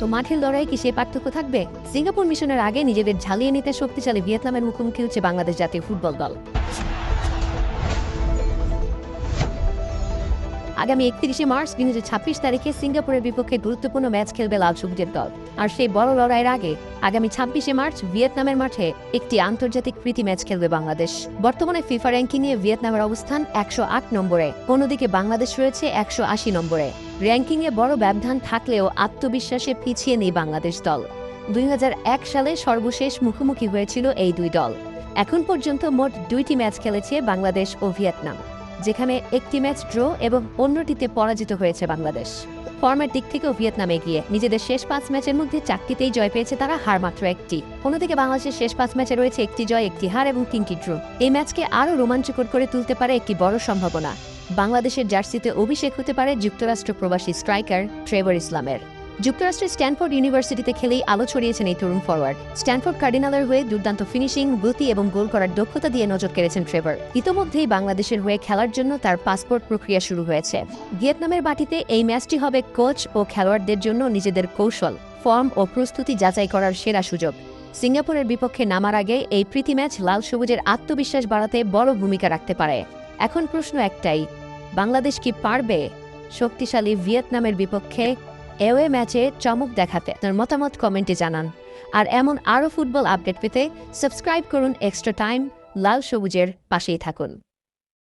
তো মাঠের লড়াই কি সেই পার্থক্য থাকবে? সিঙ্গাপুর মিশনের আগে নিজেদের ঝালিয়ে নিতে শক্তিশালী ভিয়েতনামের মুখোমুখি হচ্ছে বাংলাদেশ জাতীয় ফুটবল দল। আগামী ৩১ মার্চ ২০২৬ তারিখে সিঙ্গাপুরের বিপক্ষে গুরুত্বপূর্ণ ম্যাচ খেলবে লাল সবুজের দল। আর সেই বড় লড়াইয়ের আগে আগামী ২৬ মার্চ ভিয়েতনামের মাঠে একটি আন্তর্জাতিক প্রীতি ম্যাচ খেলবে বাংলাদেশ। বর্তমানে ফিফা র্যাঙ্কিংয়ে ভিয়েতনামের অবস্থান ১০৮ নম্বরে, অন্যদিকে বাংলাদেশ রয়েছে ১৮০ নম্বরে। র্যাঙ্কিংয়ে বড় ব্যবধান থাকলেও আত্মবিশ্বাসে পিছিয়ে নেই বাংলাদেশ দল। ২০০১ সালে সর্বশেষ মুখোমুখি হয়েছিল এই দুই দল। এখন পর্যন্ত মোট ২টি ম্যাচ খেলেছে বাংলাদেশ ও ভিয়েতনাম, যেখানে একটি ম্যাচ ড্র এবং অন্যটিতে পরাজিত হয়েছে বাংলাদেশ। ফর্মের দিক থেকেও ভিয়েতনাম এগিয়ে, নিজেদের শেষ ৫ ম্যাচের মধ্যে ৪টিতেই জয় পেয়েছে তারা, হার মাত্র একটি। অন্যদিকে বাংলাদেশের শেষ ৫ ম্যাচে রয়েছে একটি জয়, একটি হার এবং ৩টি ড্র। এই ম্যাচকে আরও রোমাঞ্চকর করে তুলতে পারে একটি বড় সম্ভাবনা। বাংলাদেশের জার্সিতে অভিষেক হতে পারে যুক্তরাষ্ট্র প্রবাসী স্ট্রাইকার ট্রেভর ইসলামের। যুক্তরাষ্ট্রের স্ট্যানফোর্ড ইউনিভার্সিটিতে খেলেই আলো ছড়িয়েছেন এই তরুণ ফরওয়ার্ড। স্ট্যানফোর্ড কার্ডিনালের হয়ে দুর্দান্ত ফিনিশিং, গতি এবং গোল করার দক্ষতা দিয়ে নজর কেড়েছেন ট্রেভর। ইতোমধ্যেই বাংলাদেশের হয়ে খেলার জন্য তার পাসপোর্ট প্রক্রিয়া শুরু হয়েছে। ভিয়েতনামের মাটিতে এই ম্যাচটি হবে কোচ ও খেলোয়াড়দের জন্য নিজেদের কৌশল, ফর্ম ও প্রস্তুতি যাচাই করার সেরা সুযোগ। সিঙ্গাপুরের বিপক্ষে নামার আগে এই প্রীতি ম্যাচ লাল সবুজের আত্মবিশ্বাস বাড়াতে বড় ভূমিকা রাখতে পারে। এখন প্রশ্ন একটাই, বাংলাদেশ কি পারবে শক্তিশালী ভিয়েতনামের বিপক্ষে এওয়ে ম্যাচে চমক দেখাতে? আপনার মতামত কমেন্টে জানান। আর এমন আরও ফুটবল আপডেট পেতে সাবস্ক্রাইব করুন এক্সট্রা টাইম। লাল সবুজের পাশেই থাকুন।